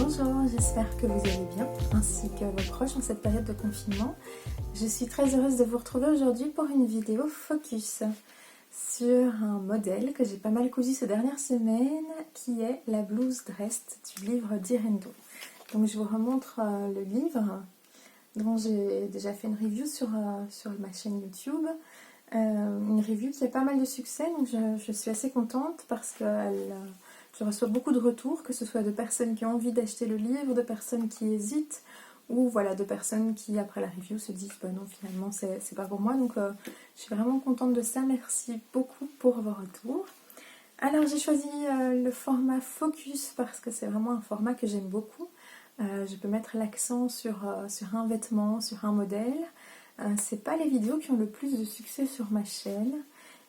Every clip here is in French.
Bonjour, j'espère que vous allez bien, ainsi que vos proches en cette période de confinement. Je suis très heureuse de vous retrouver aujourd'hui pour une vidéo focus sur un modèle que j'ai pas mal cousu ces dernières semaines, qui est la blouse Dressed du livre d'Irendo. Donc je vous remontre le livre, dont j'ai déjà fait une review sur ma chaîne YouTube. Une review qui a pas mal de succès, donc je suis assez contente parce que je reçois beaucoup de retours, que ce soit de personnes qui ont envie d'acheter le livre, de personnes qui hésitent, ou voilà, de personnes qui après la review se disent bah non, finalement c'est pas pour moi. Donc je suis vraiment contente de ça, merci beaucoup pour vos retours. Alors j'ai choisi le format focus parce que c'est vraiment un format que j'aime beaucoup. Je peux mettre l'accent sur un vêtement, sur un modèle. C'est pas les vidéos qui ont le plus de succès sur ma chaîne,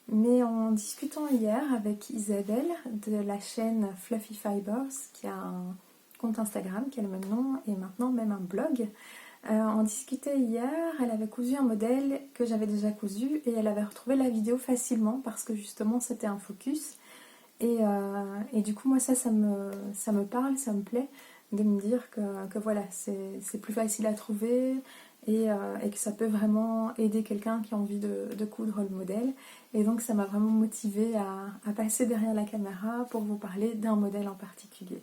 mais en discutant hier avec Isabelle de la chaîne Fluffy Fibers, qui a un compte Instagram qui a le même nom et maintenant même un blog, on discutait hier, elle avait cousu un modèle que j'avais déjà cousu et elle avait retrouvé la vidéo facilement parce que justement c'était un focus et du coup moi ça me parle, ça me plaît de me dire que voilà, c'est plus facile à trouver et que ça peut vraiment aider quelqu'un qui a envie de coudre le modèle. Et donc ça m'a vraiment motivée à passer derrière la caméra pour vous parler d'un modèle en particulier.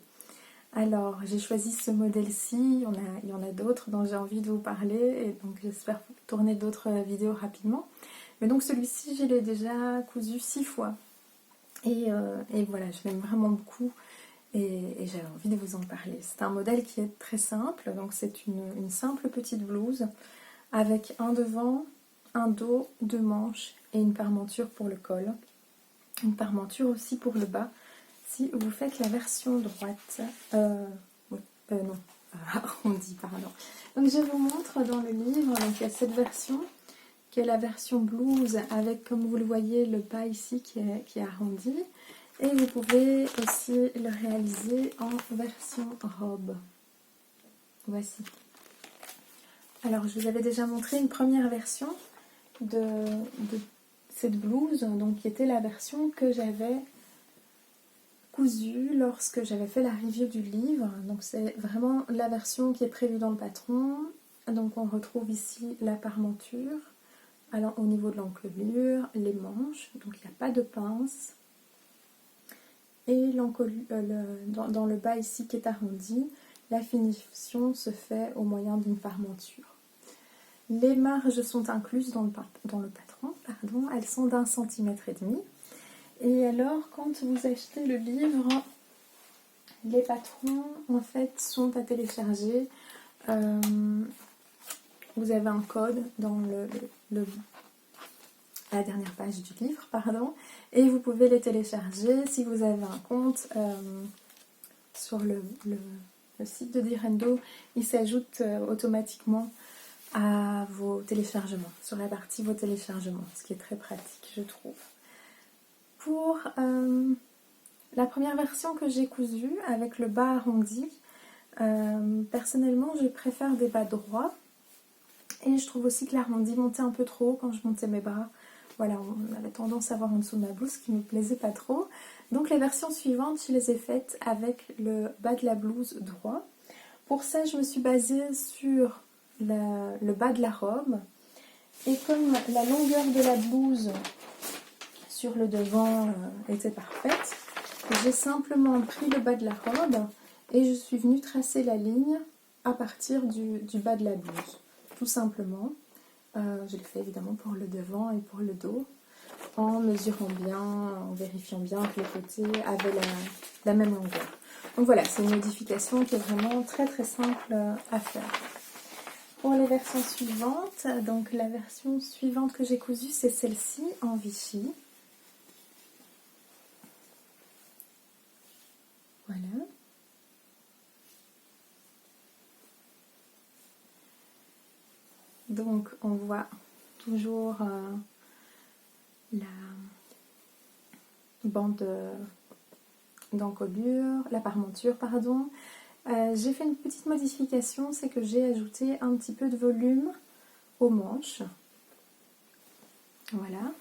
Alors j'ai choisi ce modèle-ci, il y en a d'autres dont j'ai envie de vous parler et donc j'espère tourner d'autres vidéos rapidement. Mais donc celui-ci je l'ai déjà cousu 6 fois et voilà, je l'aime vraiment beaucoup. Et j'avais envie de vous en parler. C'est un modèle qui est très simple, donc c'est une simple petite blouse avec un devant, un dos, 2 manches et une parmenture pour le col. Une parmenture aussi pour le bas. Si vous faites la version droite, arrondie, pardon. Donc je vous montre dans le livre, donc il y a cette version qui est la version blouse avec, comme vous le voyez, le bas ici qui est arrondi. Et vous pouvez aussi le réaliser en version robe. Voici. Alors, je vous avais déjà montré une première version de cette blouse, donc qui était la version que j'avais cousue lorsque j'avais fait la review du livre. Donc, c'est vraiment la version qui est prévue dans le patron. Donc, on retrouve ici la parmenture. Alors, au niveau de l'encolure, les manches, donc il n'y a pas de pince. Et dans le bas ici qui est arrondi, la finition se fait au moyen d'une parmenture. Les marges sont incluses dans le patron, pardon, elles sont d'1,5 cm. Et alors, quand vous achetez le livre, les patrons en fait sont à télécharger. Vous avez un code dans la dernière page du livre, pardon, et vous pouvez les télécharger si vous avez un compte sur le site de Direndo. Il s'ajoute automatiquement à vos téléchargements, sur la partie vos téléchargements, ce qui est très pratique, je trouve. Pour la première version que j'ai cousue avec le bas arrondi, personnellement je préfère des bas droits, et je trouve aussi que l'arrondi montait un peu trop haut quand je montais mes bras. Voilà, on avait tendance à voir en dessous de ma blouse, ce qui ne me plaisait pas trop. Donc les versions suivantes, je les ai faites avec le bas de la blouse droit. Pour ça, je me suis basée sur le bas de la robe. Et comme la longueur de la blouse sur le devant était parfaite, j'ai simplement pris le bas de la robe et je suis venue tracer la ligne à partir du bas de la blouse. Tout simplement. Je l'ai fait évidemment pour le devant et pour le dos, en mesurant bien, en vérifiant bien que les côtés avaient la même longueur. Donc voilà, c'est une modification qui est vraiment très très simple à faire. Pour les versions suivantes, donc la version suivante que j'ai cousue, c'est celle-ci en Vichy. Voilà. Donc on voit toujours la bande d'encolure, la parmenture, pardon. J'ai fait une petite modification, c'est que j'ai ajouté un petit peu de volume aux manches. Voilà.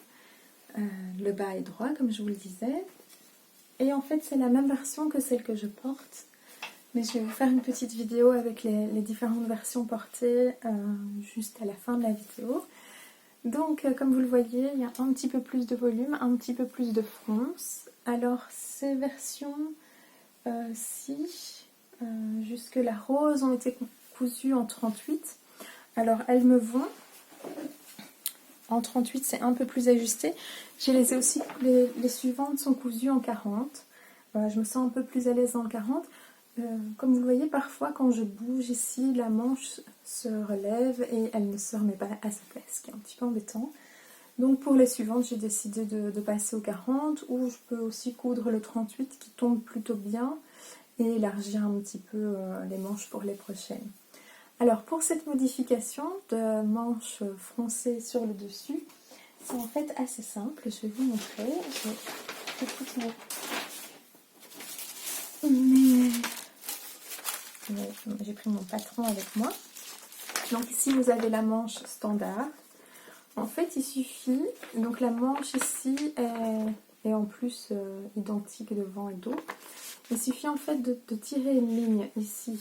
Le bas est droit, comme je vous le disais. Et en fait, c'est la même version que celle que je porte. Mais je vais vous faire une petite vidéo avec les différentes versions portées juste à la fin de la vidéo. Donc comme vous le voyez, il y a un petit peu plus de volume, un petit peu plus de fronce. Alors ces versions-ci, jusque la rose, ont été cousues en 38. Alors elles me vont. En 38 c'est un peu plus ajusté. Les suivantes sont cousues en 40. Voilà, je me sens un peu plus à l'aise dans le 40. Comme vous le voyez, parfois quand je bouge ici, la manche se relève et elle ne se remet pas à sa place, ce qui est un petit peu embêtant. Donc pour les suivantes, j'ai décidé de passer au 40, ou je peux aussi coudre le 38 qui tombe plutôt bien et élargir un petit peu les manches pour les prochaines. Alors pour cette modification de manches froncées sur le dessus, c'est en fait assez simple, je vais vous montrer. J'ai pris mon patron avec moi. Donc ici vous avez la manche standard. En fait il suffit, donc la manche ici est en plus identique devant et dos. Il suffit en fait de tirer une ligne ici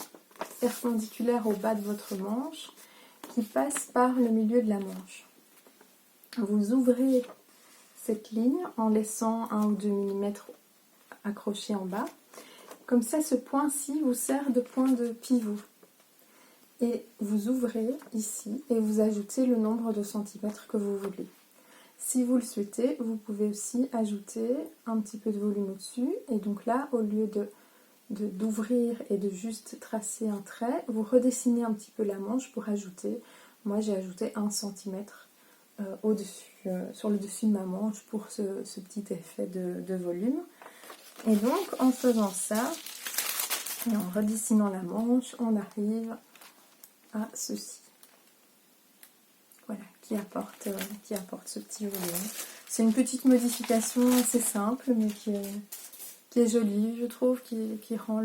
perpendiculaire au bas de votre manche qui passe par le milieu de la manche. Vous ouvrez cette ligne en laissant 1 ou 2 mm accrochés en bas. Comme ça, ce point-ci vous sert de point de pivot. Et vous ouvrez ici et vous ajoutez le nombre de centimètres que vous voulez. Si vous le souhaitez, vous pouvez aussi ajouter un petit peu de volume au-dessus. Et donc là, au lieu d'ouvrir et de juste tracer un trait, vous redessinez un petit peu la manche pour ajouter. Moi, j'ai ajouté 1 cm au-dessus, sur le dessus de ma manche pour ce petit effet de volume. Et donc, en faisant ça, et en redessinant la manche, on arrive à ceci. Voilà, qui apporte ce petit volume. C'est une petite modification assez simple, mais qui est jolie, je trouve, qui rend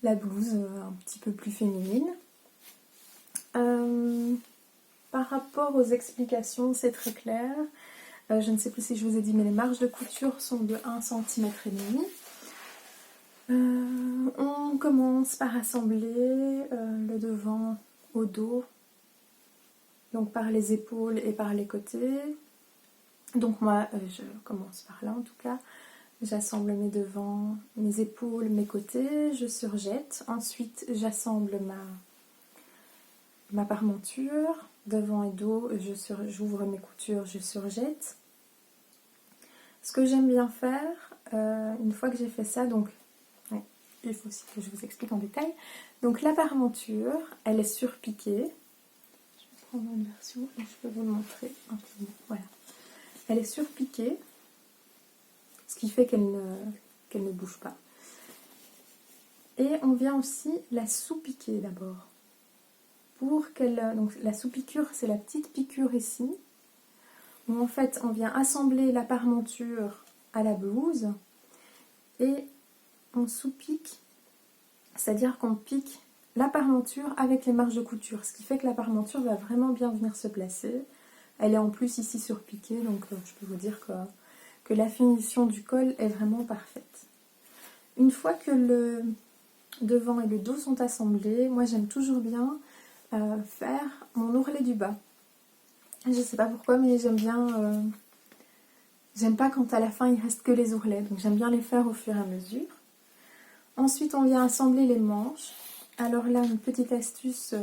la blouse un petit peu plus féminine. Par rapport aux explications, c'est très clair. Je ne sais plus si je vous ai dit, mais les marges de couture sont de 1,5 cm. On commence par assembler le devant au dos, donc par les épaules et par les côtés. Donc moi, je commence par là en tout cas. J'assemble mes devants, mes épaules, mes côtés, je surjette. Ensuite, j'assemble ma parmenture, devant et dos, j'ouvre mes coutures, je surjette. Ce que j'aime bien faire, une fois que j'ai fait ça, donc il faut aussi que je vous explique en détail. Donc la parmenture, elle est surpiquée. Je vais prendre une version et je peux vous le montrer rapidement. Voilà. Elle est surpiquée, ce qui fait qu'elle ne bouge pas. Et on vient aussi la sous-piquer d'abord. Donc la sous-piqûre, c'est la petite piqûre ici, où en fait on vient assembler la parmenture à la blouse et on sous-pique, c'est-à-dire qu'on pique la parmenture avec les marges de couture, ce qui fait que la parmenture va vraiment bien venir se placer. Elle est en plus ici surpiquée, donc je peux vous dire que la finition du col est vraiment parfaite. Une fois que le devant et le dos sont assemblés, moi j'aime toujours bien faire mon ourlet du bas. Je sais pas pourquoi, mais j'aime bien. J'aime pas quand à la fin il reste que les ourlets, donc j'aime bien les faire au fur et à mesure. Ensuite, on vient assembler les manches. Alors là, une petite astuce,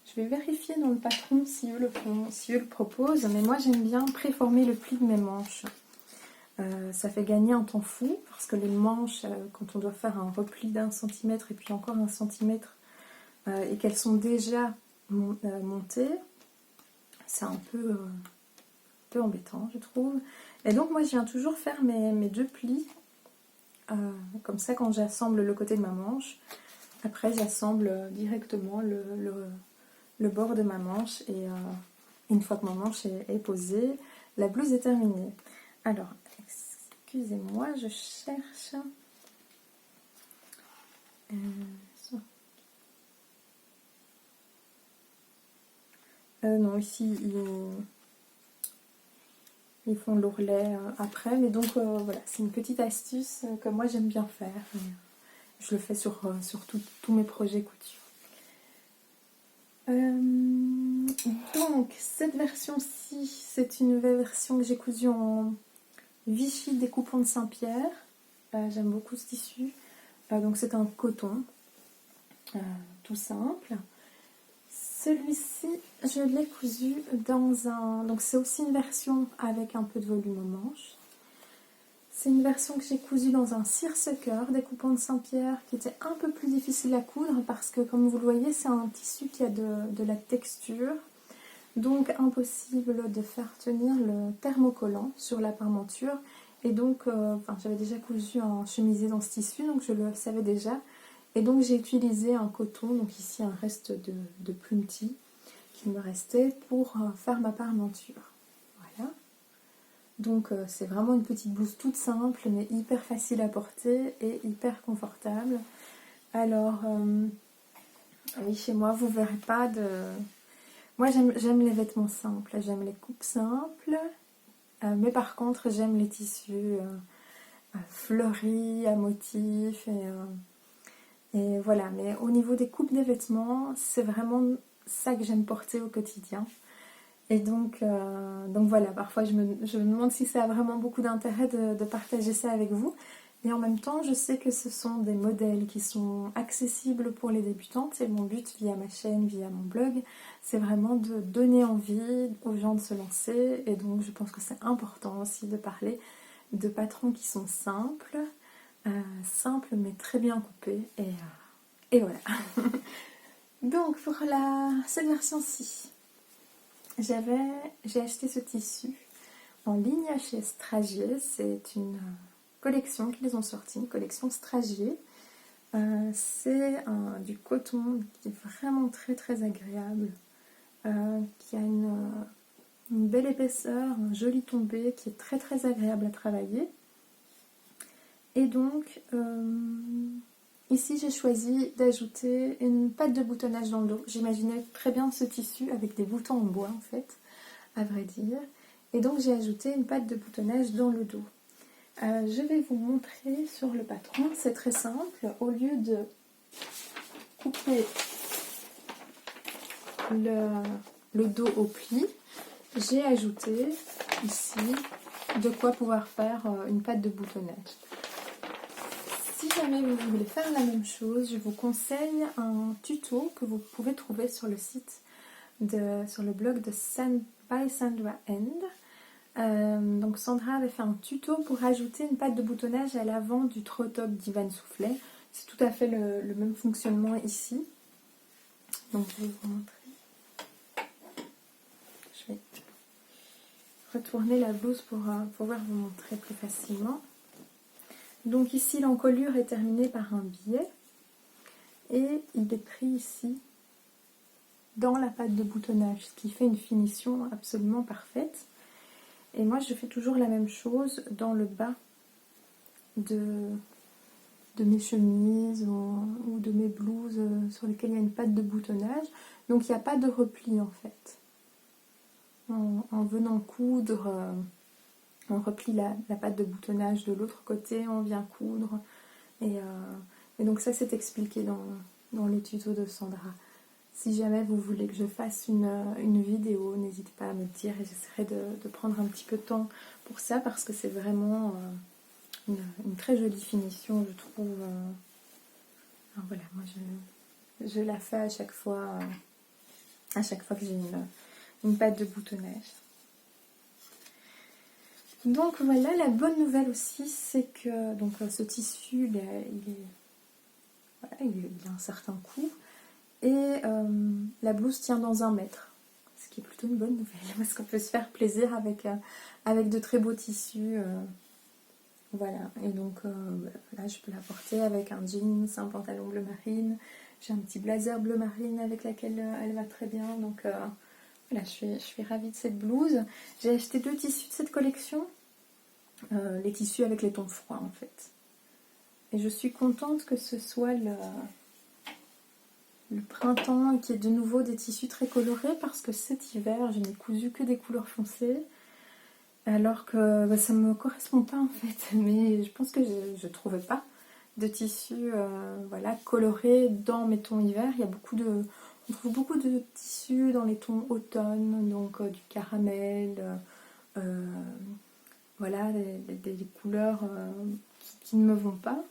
je vais vérifier dans le patron si eux le proposent, mais moi j'aime bien préformer le pli de mes manches. Ça fait gagner un temps fou, parce que les manches, quand on doit faire un repli d'1 cm et puis encore 1 cm, et qu'elles sont déjà montées, c'est un peu embêtant, je trouve. Et donc moi je viens toujours faire mes 2 plis, comme ça quand j'assemble le côté de ma manche, après j'assemble directement le bord de ma manche, et une fois que ma manche est posée, la blouse est terminée. Alors, excusez-moi, je cherche... non, ici, ils font l'ourlet après, mais donc voilà, c'est une petite astuce que moi j'aime bien faire. je le fais sur tous mes projets couture. Donc cette version-ci, c'est une version que j'ai cousue en Vichy découpant de Saint-Pierre. J'aime beaucoup ce tissu. Donc c'est un coton, tout simple. Celui-ci, je l'ai cousu dans un... Donc c'est aussi une version avec un peu de volume aux manches. C'est une version que j'ai cousue dans un seersucker découpant de Saint-Pierre qui était un peu plus difficile à coudre parce que, comme vous le voyez, c'est un tissu qui a de la texture. Donc impossible de faire tenir le thermocollant sur la parmenture. Et donc, j'avais déjà cousu un chemisier dans ce tissu, donc je le savais déjà. Et donc j'ai utilisé un coton, donc ici un reste de plumetis qui me restait pour faire ma parmenture. Voilà. Donc c'est vraiment une petite blouse toute simple, mais hyper facile à porter et hyper confortable. Alors, oui, chez moi, vous verrez pas de... Moi, j'aime les vêtements simples, j'aime les coupes simples, mais par contre, j'aime les tissus fleuris, à motifs, et voilà. Mais au niveau des coupes des vêtements, c'est vraiment ça que j'aime porter au quotidien. Et donc voilà, parfois je me demande si ça a vraiment beaucoup d'intérêt de partager ça avec vous. Et en même temps, je sais que ce sont des modèles qui sont accessibles pour les débutantes. Et mon but via ma chaîne, via mon blog, c'est vraiment de donner envie aux gens de se lancer. Et donc je pense que c'est important aussi de parler de patrons qui sont simples mais très bien coupés. Et voilà. Donc pour cette version-ci, j'ai acheté ce tissu en ligne chez Stragier. C'est une collection qu'ils ont sorti, une collection Stragier. C'est du coton qui est vraiment très très agréable, qui a une belle épaisseur, un joli tombé qui est très très agréable à travailler. Et donc ici j'ai choisi d'ajouter une patte de boutonnage dans le dos. J'imaginais très bien ce tissu avec des boutons en bois en fait, à vrai dire. Et donc j'ai ajouté une patte de boutonnage dans le dos. Je vais vous montrer sur le patron, c'est très simple. Au lieu de couper le dos au pli, j'ai ajouté ici de quoi pouvoir faire une patte de boutonnage. Si jamais vous voulez faire la même chose, je vous conseille un tuto que vous pouvez trouver sur le site, sur le blog de by Sandra End. Donc Sandra avait fait un tuto pour ajouter une patte de boutonnage à l'avant du trot top d'Ivan Soufflet. C'est tout à fait le même fonctionnement ici. Donc je vais vous montrer. Je vais retourner la blouse pour pouvoir vous montrer plus facilement. Donc ici l'encolure est terminée par un biais et il est pris ici dans la patte de boutonnage, ce qui fait une finition absolument parfaite. Et moi je fais toujours la même chose dans le bas de mes chemises ou de mes blouses sur lesquelles il y a une patte de boutonnage. Donc il n'y a pas de repli en fait. En venant coudre, on replie la patte de boutonnage de l'autre côté, on vient coudre. Et donc ça c'est expliqué dans le tuto de Sandra. Si jamais vous voulez que je fasse une vidéo, n'hésitez pas à me le dire et j'essaierai de prendre un petit peu de temps pour ça parce que c'est vraiment une très jolie finition, je trouve. Alors voilà, moi je la fais à chaque fois que j'ai une patte de boutonnage. Donc voilà, la bonne nouvelle aussi, c'est que donc, ce tissu, il a un certain coût. Et la blouse tient dans 1 mètre, ce qui est plutôt une bonne nouvelle, parce qu'on peut se faire plaisir avec de très beaux tissus. Voilà, et donc là je peux la porter avec un jeans, un pantalon bleu marine. J'ai un petit blazer bleu marine avec laquelle elle va très bien. Donc voilà, je suis ravie de cette blouse. J'ai acheté 2 tissus de cette collection, les tissus avec les tons froids en fait. Et je suis contente que ce soit le printemps qui est de nouveau des tissus très colorés parce que cet hiver je n'ai cousu que des couleurs foncées alors que ça ne me correspond pas en fait, mais je pense que je ne trouvais pas de tissus voilà, colorés dans mes tons hiver. On trouve beaucoup de tissus dans les tons automne, donc du caramel, voilà, des couleurs qui ne me vont pas.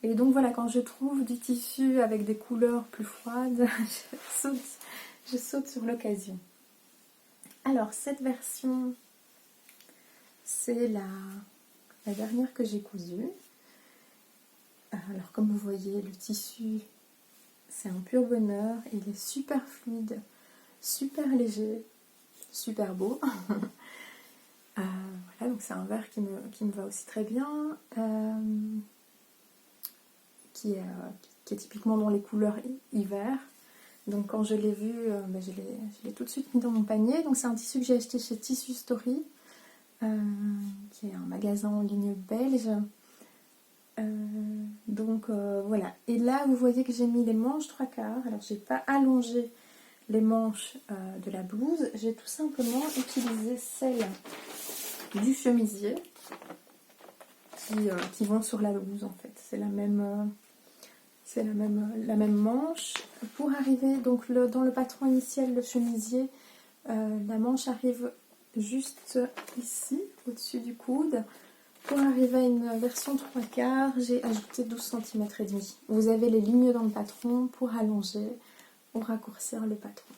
Et donc voilà, quand je trouve du tissu avec des couleurs plus froides, je saute sur l'occasion. Alors cette version, c'est la dernière que j'ai cousue. Alors comme vous voyez, le tissu, c'est un pur bonheur. Il est super fluide, super léger, super beau. Voilà, donc c'est un vert qui me va aussi très bien. Qui est typiquement dans les couleurs hiver. Donc quand je l'ai vu, je l'ai tout de suite mis dans mon panier. Donc c'est un tissu que j'ai acheté chez Tissu Story, qui est un magasin en ligne belge. Voilà. Et là, vous voyez que j'ai mis les manches 3/4. Alors j'ai pas allongé les manches de la blouse. J'ai tout simplement utilisé celles du chemisier qui vont sur la blouse en fait. C'est la même manche. Pour arriver donc dans le patron initial, le chemisier, la manche arrive juste ici, au-dessus du coude. Pour arriver à une version 3/4, j'ai ajouté 12 cm et demi. Vous avez les lignes dans le patron pour allonger ou raccourcir le patron.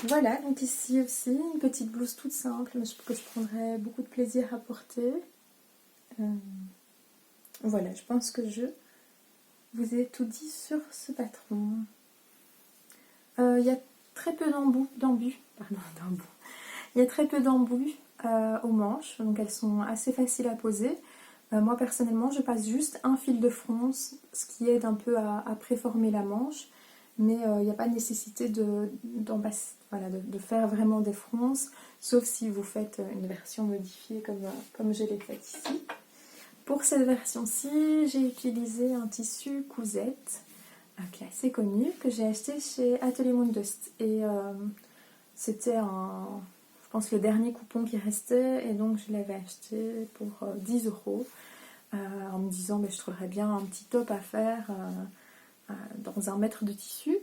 Voilà, donc ici aussi, une petite blouse toute simple, mais que je prendrais beaucoup de plaisir à porter. Voilà, je pense que je vous ai tout dit sur ce patron. Il y a très peu d'embouts. Il y a très peu d'embouts aux manches, donc elles sont assez faciles à poser. Moi personnellement, je passe juste un fil de fronce, ce qui aide un peu à préformer la manche, mais il n'y a pas nécessité de faire vraiment des fronces, sauf si vous faites une version modifiée comme je l'ai faite ici. Pour cette version-ci, j'ai utilisé un tissu cousette qui est assez connu, que j'ai acheté chez Atelier Mundust. Et c'était je pense, le dernier coupon qui restait, et donc je l'avais acheté pour 10 € en me disant je trouverais bien un petit top à faire dans 1 mètre de tissu,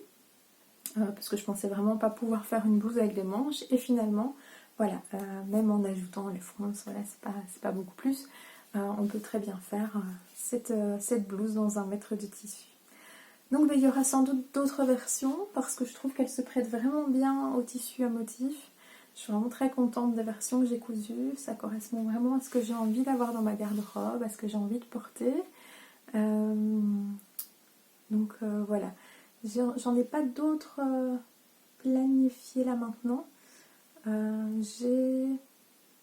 parce que je pensais vraiment pas pouvoir faire une blouse avec des manches, et finalement, voilà, même en ajoutant les fronces, voilà, c'est pas beaucoup plus. On peut très bien faire cette blouse dans 1 mètre de tissu. Donc il y aura sans doute d'autres versions parce que je trouve qu'elles se prêtent vraiment bien au tissu à motif. Je suis vraiment très contente des versions que j'ai cousues. Ça correspond vraiment à ce que j'ai envie d'avoir dans ma garde-robe, à ce que j'ai envie de porter. Voilà. J'en ai pas d'autres planifiées là maintenant. J'ai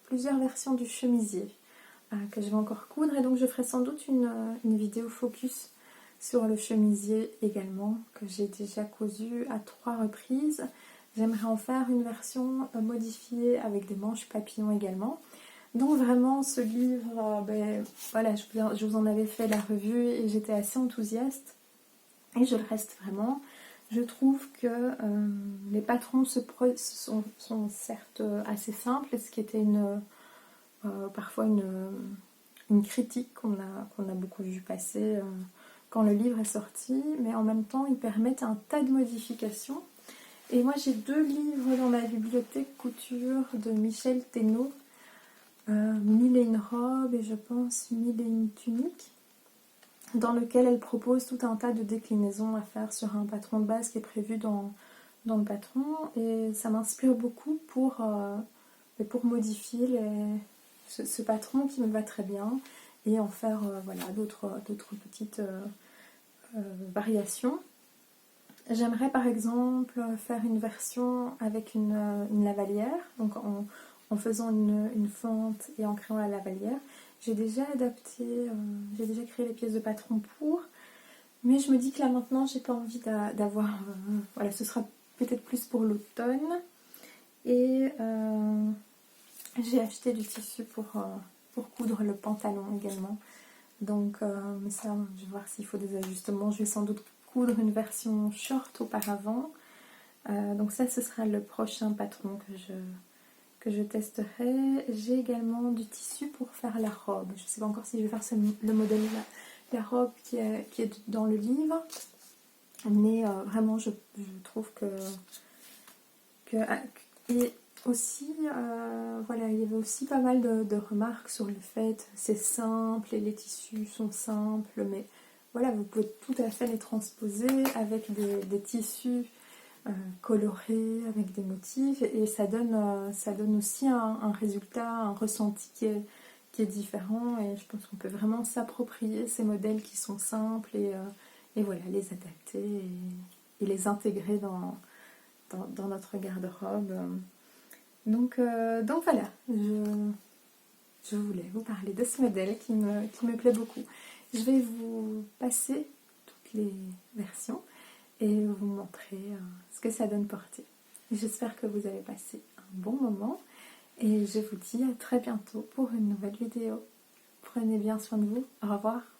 plusieurs versions du chemisier que je vais encore coudre, et donc je ferai sans doute une vidéo focus sur le chemisier également, que j'ai déjà cousu à 3 reprises. J'aimerais en faire une version modifiée avec des manches papillons également. Donc vraiment ce livre, voilà, je vous en avais fait la revue et j'étais assez enthousiaste, et je le reste vraiment. Je trouve que les patrons sont certes assez simples, ce qui était parfois une critique qu'on a beaucoup vu passer quand le livre est sorti, mais en même temps ils permettent un tas de modifications. Et moi j'ai 2 livres dans ma bibliothèque couture de Michel Thénault, 1000 et une robes et je pense 1000 et une tuniques, dans lequel elle propose tout un tas de déclinaisons à faire sur un patron de base qui est prévu dans le patron, et ça m'inspire beaucoup pour modifier ce patron qui me va très bien et en faire voilà, d'autres petites variations. J'aimerais par exemple faire une version avec une lavalière, donc en faisant une fente et en créant la lavalière. J'ai déjà adapté, j'ai déjà créé les pièces de patron pour, mais je me dis que là maintenant j'ai pas envie d'avoir, voilà, ce sera peut-être plus pour l'automne. Et j'ai acheté du tissu pour coudre le pantalon également. Donc mais ça, je vais voir s'il faut des ajustements. Je vais sans doute coudre une version short auparavant. Donc ça, ce sera le prochain patron que que je testerai. J'ai également du tissu pour faire la robe. Je ne sais pas encore si je vais faire le modèle la robe qui est dans le livre. Mais vraiment, je trouve et aussi, voilà, il y avait aussi pas mal de remarques sur le fait c'est simple et les tissus sont simples, mais voilà, vous pouvez tout à fait les transposer avec des tissus colorés, avec des motifs, et ça donne aussi un résultat, un ressenti qui est différent, et je pense qu'on peut vraiment s'approprier ces modèles qui sont simples et voilà, les adapter et les intégrer dans notre garde-robe. Donc voilà, je voulais vous parler de ce modèle qui me plaît beaucoup. Je vais vous passer toutes les versions et vous montrer ce que ça donne porter. J'espère que vous avez passé un bon moment et je vous dis à très bientôt pour une nouvelle vidéo. Prenez bien soin de vous. Au revoir.